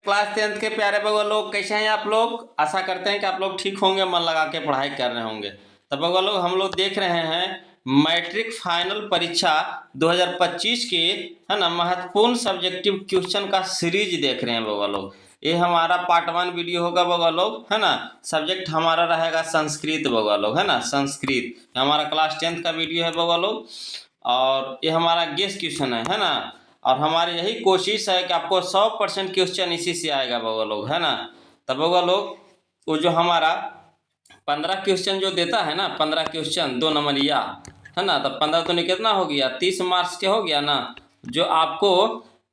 Class 10th के प्यारे बगो लोग, कैसे हैं आप लोग। आशा करते हैं कि आप लोग ठीक होंगे, मन लगा के पढ़ाई कर रहे होंगे। तो बगो लोग, हम लोग देख रहे हैं मैट्रिक फाइनल परीक्षा 2025 के, है ना, महत्वपूर्ण सब्जेक्टिव क्वेश्चन का सीरीज देख रहे हैं बगो लोग। ये हमारा पार्ट 1 वीडियो होगा बगो लोग, है ना। सब्जेक्ट हमारा रहेगा संस्कृत बगो लोग, है ना। संस्कृत हमारा क्लास 10th का वीडियो है बगो लोग, और ये हमारा गेस्ट क्वेश्चन है ना। और हमारी यही कोशिश है कि आपको 100% क्वेश्चन इसी से आएगा बउआ लोग, है ना। तब बउआ लोग, वो जो हमारा 15 क्वेश्चन जो देता है ना, 15 क्वेश्चन 2 नंबरिया, है ना। तब 15 तो नहीं, कितना हो गया, 30 मार्क्स के हो गया ना। जो आपको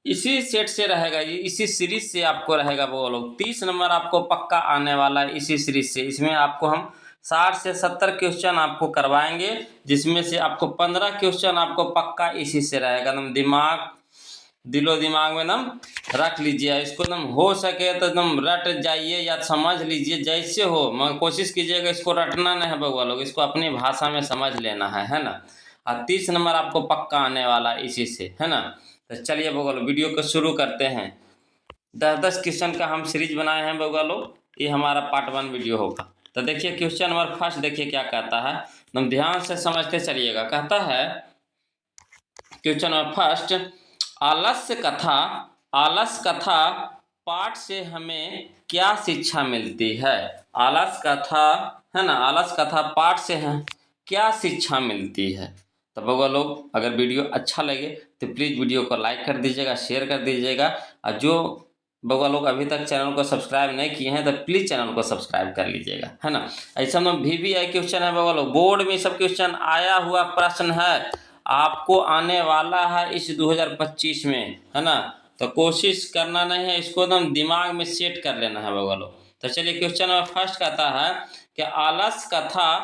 इसी सेट से रहेगा, इसी सीरीज से आपको रहेगा बउआ लोग। 30 नंबर आपको पक्का आने वाला है इसी सीरीज से। इसमें आपको हम 60 से 70 क्वेश्चन आपको करवाएंगे, जिसमें से आपको 15 क्वेश्चन आपको पक्का इसी से रहेगा। एकदम दिलो दिमाग में एकदम रख लीजिए इसको, एकदम हो सके तो एकदम रट जाइए या समझ लीजिए, जैसे हो, मगर कोशिश कीजिएगा इसको रटना नहीं है बउआ लोग, इसको अपनी भाषा में समझ लेना है ना। और 30 नंबर आपको पक्का आने वाला इसी से, है ना। तो चलिए बउआ लोग, वीडियो को शुरू करते हैं। 10-10 क्वेश्चन का हम सीरीज बनाए हैं बउआ लोग, ये हमारा पार्ट 1 वीडियो होगा। तो देखिए क्वेश्चन नंबर फर्स्ट, देखिए क्या कहता है, एकदम ध्यान से समझते चलिएगा। कहता है क्वेश्चन नंबर फर्स्ट, आलस कथा पाठ से हमें क्या शिक्षा मिलती है। आलस कथा, है ना, आलस कथा पाठ से हमें क्या शिक्षा मिलती है। तो बउआ लोग, अगर वीडियो अच्छा लगे तो प्लीज़ वीडियो को लाइक कर दीजिएगा, शेयर कर दीजिएगा। और जो बउआ लोग अभी तक चैनल को सब्सक्राइब नहीं किए हैं तो प्लीज़ चैनल को सब्सक्राइब कर लीजिएगा, है ना। ऐसा में VVI क्वेश्चन है बउआ लोग, बोर्ड में सब क्वेश्चन आया हुआ प्रश्न है, आपको आने वाला है इस 2025 में, है ना। तो कोशिश करना नहीं है, इसको एकदम दिमाग में सेट कर लेना है बउआ लोग। तो चलिए क्वेश्चन नंबर फर्स्ट कहता है कि आलस कथा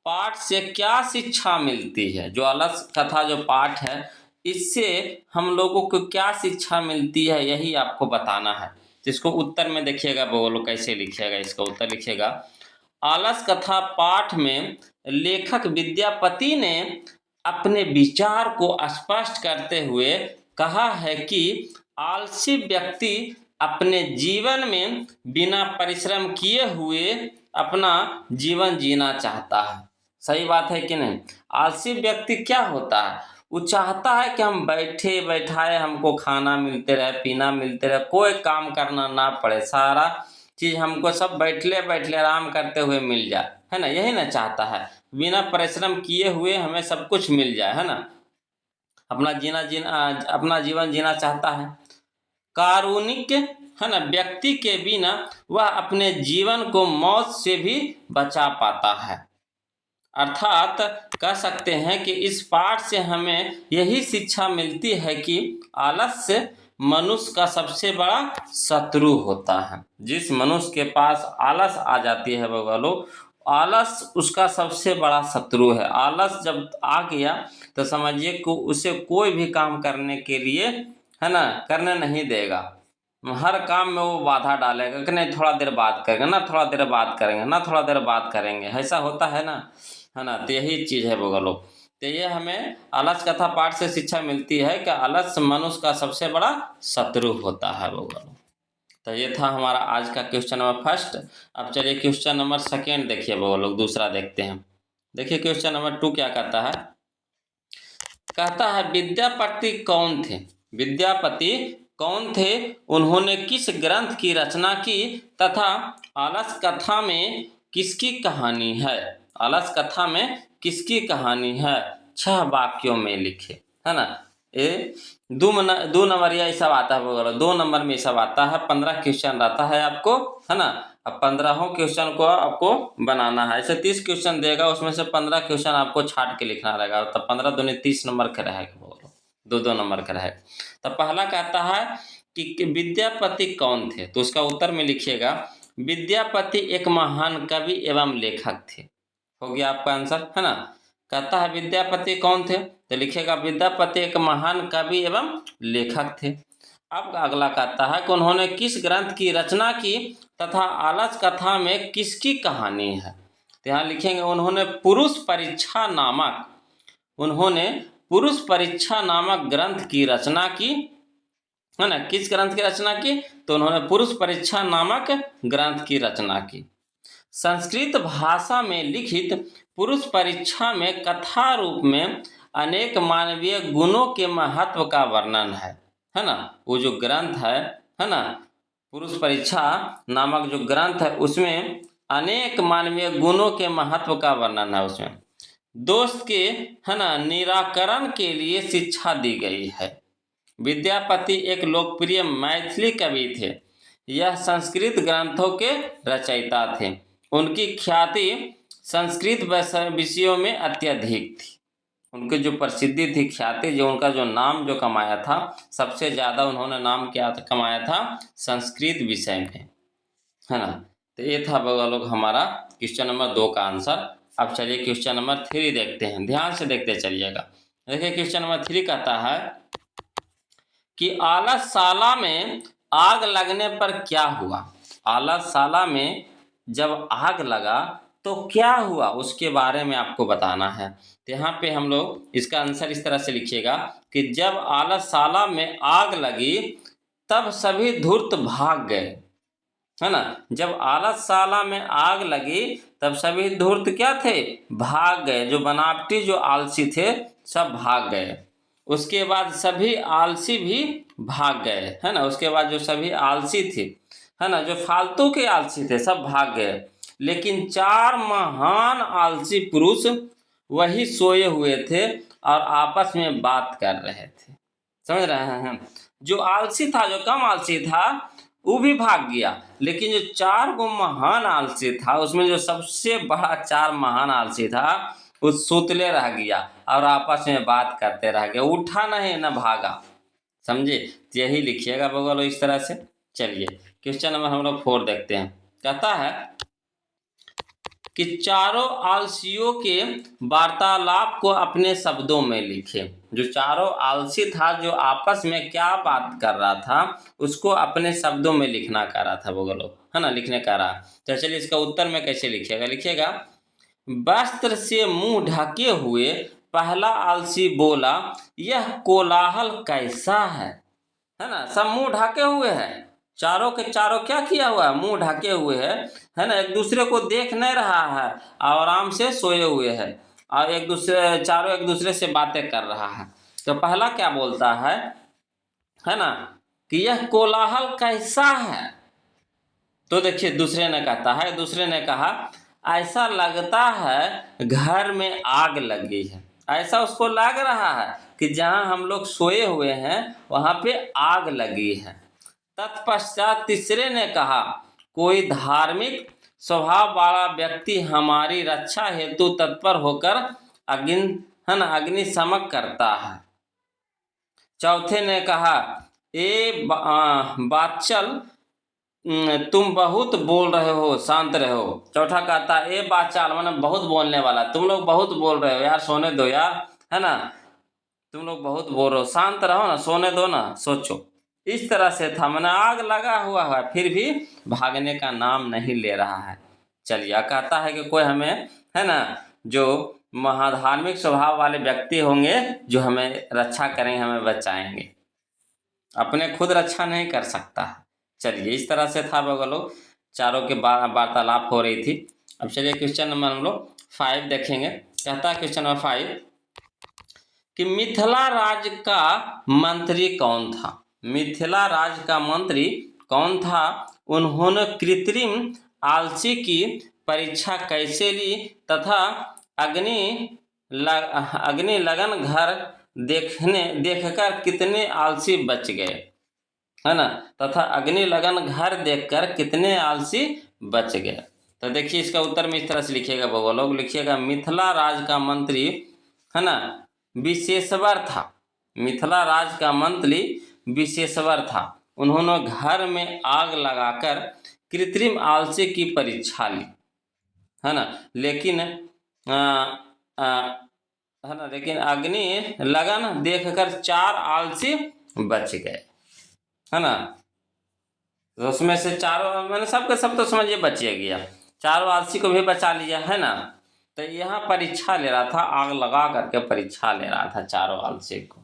पाठ से क्या शिक्षा मिलती है। जो आलस कथा जो पाठ है, इससे हम लोगों को क्या शिक्षा मिलती है, यही आपको बताना है। तो इसको उत्तर में देखिएगा बउआ लोग, कैसे लिखिएगा, इसका उत्तर लिखिएगा। आलस कथा पाठ में लेखक विद्यापति ने अपने विचार को स्पष्ट करते हुए कहा है कि आलसी व्यक्ति अपने जीवन में बिना परिश्रम किए हुए अपना जीवन जीना चाहता है। सही बात है कि नहीं। आलसी व्यक्ति क्या होता है, वो चाहता है कि हम बैठे बैठाए हमको खाना मिलते रहे, पीना मिलते रहे, कोई काम करना ना पड़े, सारा चीज़ हमको सब बैठले बैठले आराम करते हुए मिल जाए, है ना। यही ना चाहता है, बिना परिश्रम किए हुए हमें सब कुछ मिल जाए, है ना। अपना जीवन जीना चाहता है। कारुणिक, है ना, व्यक्ति के बिना वह अपने जीवन को मौत से भी बचा पाता है। अर्थात कह सकते हैं कि इस पाठ से हमें यही शिक्षा मिलती है कि आलस्य मनुष्य का सबसे बड़ा शत्रु होता है। जिस मनुष्य के पास आलस आ जाती है बउआ लोग, आलस उसका सबसे बड़ा शत्रु है। आलस जब आ गया तो समझिए कि उसे कोई भी काम करने के लिए, है ना, करने नहीं देगा। हर काम में वो बाधा डालेगा कि नहीं, थोड़ा देर बात करेंगे ना, थोड़ा देर बात करेंगे ना, थोड़ा देर बात करेंगे, ऐसा होता है ना, है ना। तो यही चीज़ है बउआ लोग। तो ये हमें आलस कथा पाठ से शिक्षा मिलती है कि आलस मनुष्य का सबसे बड़ा शत्रु होता है बउआ लोग। तो ये था हमारा आज का क्वेश्चन नंबर फर्स्ट। अब चलिए क्वेश्चन नंबर सेकेंड देखिए बउआ लोग, दूसरा देखते हैं। देखिए क्वेश्चन नंबर 2 क्या कहता है। कहता है विद्यापति कौन थे। विद्यापति कौन थे, उन्होंने किस ग्रंथ की रचना की तथा आलस कथा में किसकी कहानी है। आलस कथा में किसकी कहानी है, 6 वाक्यों में लिखे, है ना। ये 2 नंबरिया ये सब आता है, 2 नंबर में ये सब आता है। 15 क्वेश्चन रहता है आपको, है ना। अब 15 क्वेश्चन को आपको बनाना है। ऐसे 30 क्वेश्चन देगा, उसमें से 15 क्वेश्चन आपको छाट के लिखना रहेगा। तब 15 दूनी 30 नंबर का रहेगा, 2-2 नंबर का रहेगा। तो पहला कहता है कि विद्यापति कौन थे, तो उसका उत्तर में लिखिएगा विद्यापति एक महान कवि एवं लेखक थे। हो गया आपका आंसर, है ना। कहता है विद्यापति कौन थे, तो लिखिएगा विद्यापति एक महान कवि एवं लेखक थे। अब अगला कहता है कि उन्होंने किस ग्रंथ की रचना की तथा आलस कथा में किसकी कहानी है। तो यहाँ लिखेंगे उन्होंने पुरुष परीक्षा नामक ग्रंथ की रचना की है ना। किस ग्रंथ की रचना की? तो उन्होंने पुरुष परीक्षा नामक ग्रंथ की रचना की। संस्कृत भाषा में लिखित पुरुष परीक्षा में कथा रूप में अनेक मानवीय गुणों के महत्व का वर्णन है ना। वो जो ग्रंथ है ना, पुरुष परीक्षा नामक जो ग्रंथ है उसमें अनेक मानवीय गुणों के महत्व का वर्णन है। उसमें दोष के, है ना, निराकरण के लिए शिक्षा दी गई है। विद्यापति एक लोकप्रिय मैथिली कवि थे। यह संस्कृत ग्रंथों के रचयिता थे। उनकी ख्याति संस्कृत विषयों में अत्यधिक थी। उनकी जो प्रसिद्धि थी, ख्याति, जो उनका जो नाम जो कमाया था, सबसे ज़्यादा उन्होंने नाम क्या कमाया था? संस्कृत विषय में, है ना। तो ये था लोग हमारा क्वेश्चन नंबर 2 का आंसर। अब चलिए क्वेश्चन नंबर 3 देखते हैं, ध्यान से देखते चलिएगा। देखिए क्वेश्चन नंबर 3 कहता है कि आलसशाला में आग लगने पर क्या हुआ? आलसशाला में जब आग लगा तो क्या हुआ, उसके बारे में आपको बताना है। तो यहाँ पे हम लोग इसका आंसर इस तरह से लिखिएगा कि जब आलसशाला में आग लगी तब सभी धूर्त भाग गए, है ना। जब आलसशाला में आग लगी तब सभी धूर्त क्या थे? भाग गए। जो बनावटी जो आलसी थे सब भाग गए। उसके बाद सभी आलसी भी भाग गए, है ना। उसके बाद जो सभी आलसी थे, है ना, जो फालतू के आलसी थे सब भाग गए। लेकिन 4 महान आलसी पुरुष वही सोए हुए थे और आपस में बात कर रहे थे। समझ रहे हैं? जो आलसी था, जो कम आलसी था, वो भी भाग गया। लेकिन जो 4 गो महान आलसी था, उसमें जो सबसे बड़ा 4 महान आलसी था, वो सुतले रह गया और आपस में बात करते रह गया, उठा नहीं न भागा। समझे? यही लिखिएगा बगल इस तरह से। चलिए क्वेश्चन नंबर हम लोग 4 देखते हैं। कहता है कि चारों आलसियों के वार्तालाप को अपने शब्दों में लिखे। जो चारों आलसी था, जो आपस में क्या बात कर रहा था, उसको अपने शब्दों में लिखना कह रहा था वो लोग, है ना, लिखने कह रहा। तो चलिए इसका उत्तर में कैसे लिखिएगा? लिखिएगा, वस्त्र से मुंह ढके हुए पहला आलसी बोला, यह कोलाहल कैसा है ना। सब मुंह ढके हुए हैं, चारों के चारों क्या किया हुआ है? मुंह ढके हुए है ना, एक दूसरे को देख नहीं रहा है और आराम से सोए हुए हैं और चारों एक दूसरे से बातें कर रहा है। तो पहला क्या बोलता है ना, कि यह कोलाहल कैसा है। तो देखिए दूसरे ने कहता है, दूसरे ने कहा, ऐसा लगता है घर में आग लगी है। ऐसा उसको लग रहा है कि जहां हम लोग सोए हुए हैं वहां पे आग लगी है। तत्पश्चात तीसरे ने कहा, कोई धार्मिक स्वभाव वाला व्यक्ति हमारी रक्षा हेतु तत्पर होकर अग्निशमन करता है। चौथे ने कहा, बाचल, तुम बहुत बोल रहे हो, शांत रहो। चौथा कहता है, ए बाचाल, मैंने बहुत बोलने वाला, तुम लोग बहुत बोल रहे हो यार, सोने दो यार, है ना, तुम लोग बहुत बोल रहे हो, शांत रहो ना, सोने दो ना, सोचो। इस तरह से था, मैंने आग लगा हुआ है फिर भी भागने का नाम नहीं ले रहा है। चलिए कहता है कि कोई हमें, है ना, जो महाधार्मिक स्वभाव वाले व्यक्ति होंगे जो हमें रक्षा करेंगे, हमें बचाएंगे, अपने खुद रक्षा नहीं कर सकता है। चलिए इस तरह से था बगलो, चारों के वार्तालाप हो रही थी। अब चलिए क्वेश्चन नंबर हम लोग 5 देखेंगे। कहता है क्वेश्चन नंबर 5 कि मिथिला राज्य का मंत्री कौन था? मिथिला राज्य का मंत्री कौन था? उन्होंने कृत्रिम आलसी की परीक्षा कैसे ली तथा अग्नि लगन घर देखकर कितने आलसी बच गए, है ना, तथा अग्नि लगन घर देखकर कितने आलसी बच गए। तो देखिए इसका उत्तर में इस तरह से लिखिएगा वो लोग, लिखिएगा, मिथिला राज का मंत्री, है ना, विशेश्वर था। मिथिला राज का मंत्री विशेश्वर था। उन्होंने घर में आग लगाकर कृत्रिम आलसी की परीक्षा ली, है ना, लेकिन है ना, लेकिन अग्नि लगन देखकर 4 आलसी बच गए, है ना। तो उसमें से चारों, मैंने सबके सब तो समझिए बचिए गया, चारों आलसी को भी बचा लिया, है ना। तो यहाँ परीक्षा ले रहा था, आग लगा करके परीक्षा ले रहा था चारों आलसी को,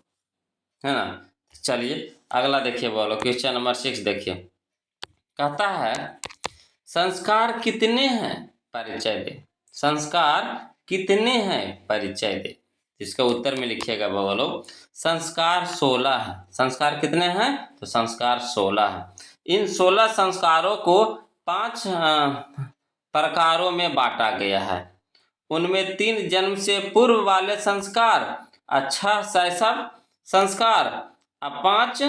है ना। चलिए अगला देखिए बोलो, क्वेश्चन नंबर 6 देखिए। कहता है संस्कार कितने हैं, परिचय दे। संस्कार कितने हैं, परिचय दे। इसका उत्तर में लिखिएगा बोलो, संस्कार 16 है। संस्कार कितने हैं, तो संस्कार 16 है। इन 16 संस्कारों को 5 प्रकारों में बांटा गया है। उनमें 3 जन्म से पूर्व वाले संस्कार, अच्छा शैशव संस्कार, 5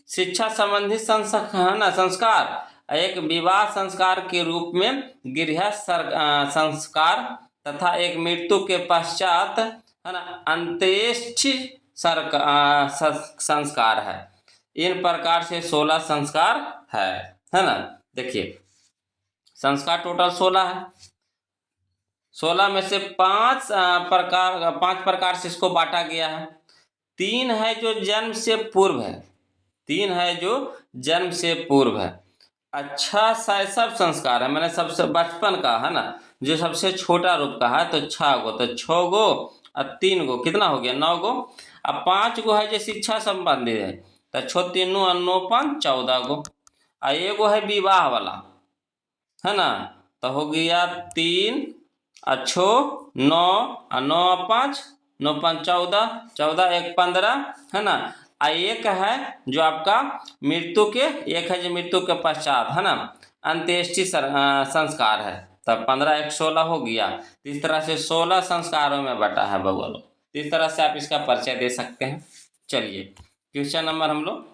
शिक्षा संबंधी संस्कार, एक विवाह संस्कार के रूप में गृहस्थ संस्कार तथा एक मृत्यु के पश्चात है ना अंत्येष्टि संस्कार है। इन प्रकार से 16 संस्कार है ना। देखिए संस्कार टोटल 16 है। 16 में से 5 प्रकार से इसको बांटा गया है। 3 है जो जन्म से पूर्व है, 3 है जो जन्म से पूर्व है। अच्छा शैशव संस्कार है, मैंने सबसे बचपन का है ना, जो सबसे छोटा रूप का है, तो 6 गो, तो 6 गो और 3 गो कितना हो गया, 9 गो। अब 5 गो है जो शिक्षा संबंधी है, तो 6 3 9 5 14 गो। और एगो है विवाह वाला है ना, तो हो गया 3 और 6 9 और 9 5 9 5 14, 14 1 15 है ना। एक है जो आपका मृत्यु के, एक है जो मृत्यु के पश्चात है ना अंत्येष्टि संस्कार है, तब 15 1 16 हो गया। इस तरह से 16 संस्कारों में बटा है बबलो। इस तरह से आप इसका परिचय दे सकते हैं। चलिए क्वेश्चन नंबर हम लोग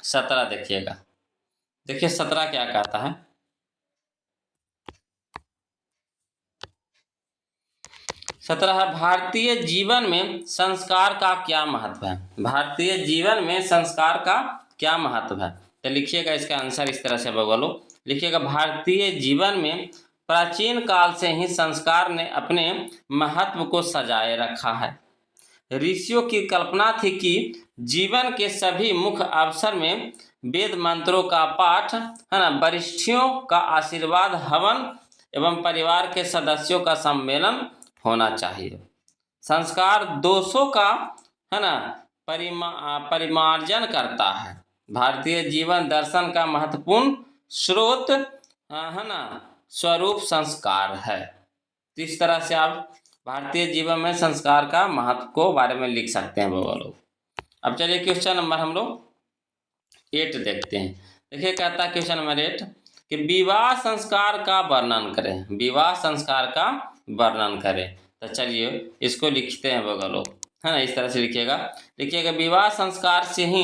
17 देखिएगा। देखिए 17 क्या कहता है। 17 है भारतीय जीवन में संस्कार का क्या महत्व है। भारतीय जीवन में संस्कार का क्या महत्व है, तो लिखिएगा इसका आंसर इस तरह से बगलो, लिखिएगा भारतीय जीवन में प्राचीन काल से ही संस्कार ने अपने महत्व को सजाए रखा है। ऋषियों की कल्पना थी कि जीवन के सभी मुख्य अवसर में वेद मंत्रों का पाठ है ना, वरिष्ठों का आशीर्वाद, हवन एवं परिवार के सदस्यों का सम्मेलन होना चाहिए। संस्कार दोषों का है ना परिमार्जन करता है। भारतीय जीवन दर्शन का महत्वपूर्ण स्रोत है ना स्वरूप संस्कार है। तो इस तरह से आप भारतीय जीवन में संस्कार का महत्व को बारे में लिख सकते हैं वो लोग। अब चलिए क्वेश्चन नंबर हम लोग 8 देखते हैं। देखिए कहता है क्वेश्चन नंबर 8 कि विवाह संस्कार का वर्णन करें। विवाह संस्कार का वर्णन करें, तो चलिए इसको लिखते हैं वो लोग है ना। इस तरह से लिखिएगा, लिखिएगा विवाह संस्कार से ही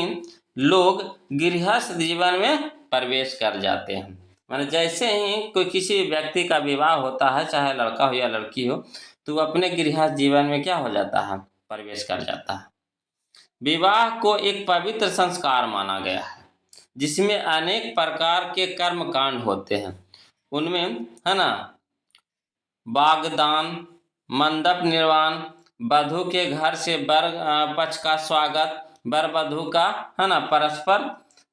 लोग गृहस्थ जीवन में प्रवेश कर जाते हैं। माने जैसे ही कोई किसी व्यक्ति का विवाह होता है, चाहे लड़का हो या लड़की हो, तो अपने गृहस्थ जीवन में क्या हो जाता है, प्रवेश कर जाता है। विवाह को एक पवित्र संस्कार माना गया है जिसमें अनेक प्रकार के कर्म कांड होते हैं। उनमें है ना बागदान, मंडप निर्माण, वधू के घर से वर पक्ष का स्वागत, वर वधू का है ना परस्पर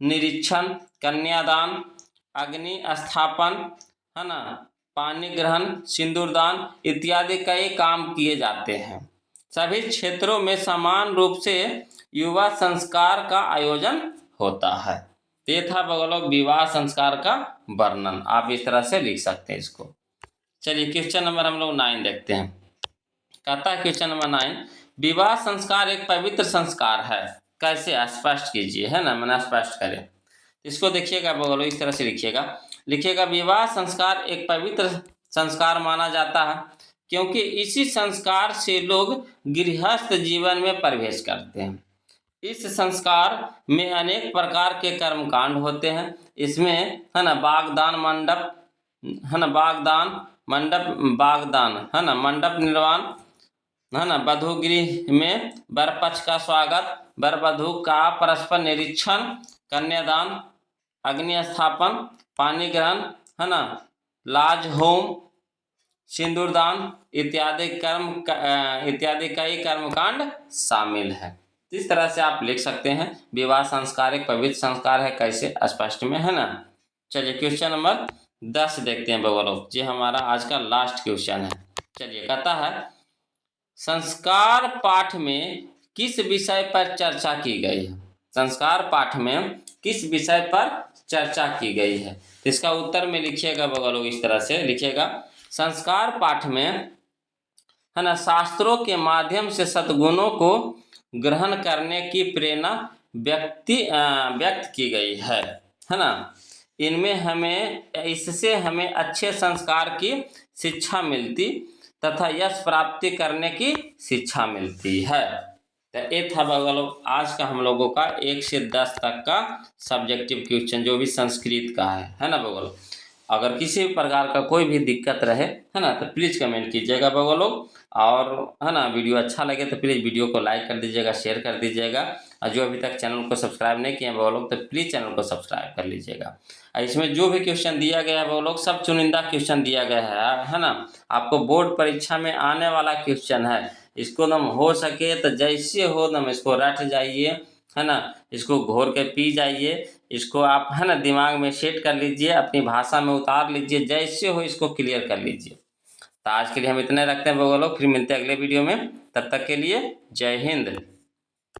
निरीक्षण, कन्यादान, अग्नि स्थापन है ना, पानी ग्रहण, सिंदूरदान इत्यादि कई काम किए जाते हैं। सभी क्षेत्रों में समान रूप से युवा संस्कार का आयोजन होता है। ये था बगलों विवाह संस्कार का वर्णन। आप इस तरह से लिख सकते हैं इसको। चलिए क्वेश्चन नंबर हम लोग 9 देखते हैं। कहता है क्वेश्चन नंबर 9 विवाह संस्कार एक पवित्र संस्कार है, कैसे स्पष्ट कीजिए है ना, मैंने स्पष्ट करें। इसको देखिएगा बगलों, इस तरह से लिखिएगा, लिखिएगा विवाह संस्कार एक पवित्र संस्कार माना जाता है क्योंकि इसी संस्कार से लोग गृहस्थ जीवन में प्रवेश करते हैं। इस संस्कार में अनेक प्रकार के कर्मकांड होते हैं। इसमें है ना बागदान मंडप है ना, बागदान मंडप, बागदान है ना, मंडप निर्माण है ना, वधू गृह में वर पक्ष का स्वागत, वर वधू का परस्पर निरीक्षण, कन्यादान, अग्नि स्थापन, पानी ग्रहण है ना, लाज होम, सिंदूरदान इत्यादि कई कर्मकांड शामिल है। इस तरह से आप लिख सकते हैं विवाह संस्कार एक पवित्र संस्कार है, कैसे स्पष्ट में है ना। चलिए क्वेश्चन नंबर 10 देखते हैं बगलों, ये हमारा आज का लास्ट क्वेश्चन है। चलिए कहता है संस्कार पाठ में किस विषय पर चर्चा की गई है। संस्कार पाठ में किस विषय पर चर्चा की गई है? तो इसका उत्तर में लिखिएगा बगल इस तरह से लिखिएगा, संस्कार पाठ में है ना शास्त्रों के माध्यम से सद्गुणों को ग्रहण करने की प्रेरणा व्यक्त की गई है ना। इनमें इससे हमें अच्छे संस्कार की शिक्षा मिलती तथा यश प्राप्ति करने की शिक्षा मिलती है। तो ये था बगलो आज का हम लोगों का 1 से 10 तक का सब्जेक्टिव क्वेश्चन जो भी संस्कृत का है ना बगलो। अगर किसी भी प्रकार का कोई भी दिक्कत रहे है ना तो प्लीज़ कमेंट कीजिएगा बगलो। और है ना वीडियो अच्छा लगे तो प्लीज़ वीडियो को लाइक कर दीजिएगा, शेयर कर दीजिएगा। और जो अभी तक चैनल को सब्सक्राइब नहीं किए हैं वो लोग तो प्लीज़ चैनल को सब्सक्राइब कर लीजिएगा। इसमें जो भी क्वेश्चन दिया गया है वो लोग सब चुनिंदा क्वेश्चन दिया गया है ना। आपको बोर्ड परीक्षा में आने वाला क्वेश्चन है, इसको दम हो सके तो जैसे हो दम इसको रट जाइए है ना, इसको घोर के पी जाइए, इसको आप है ना दिमाग में सेट कर लीजिए, अपनी भाषा में उतार लीजिए, जैसे हो इसको क्लियर कर लीजिए। तो आज के लिए हम इतने रखते हैं वो लोग, फिर मिलते हैं अगले वीडियो में। तब तक के लिए जय हिंद।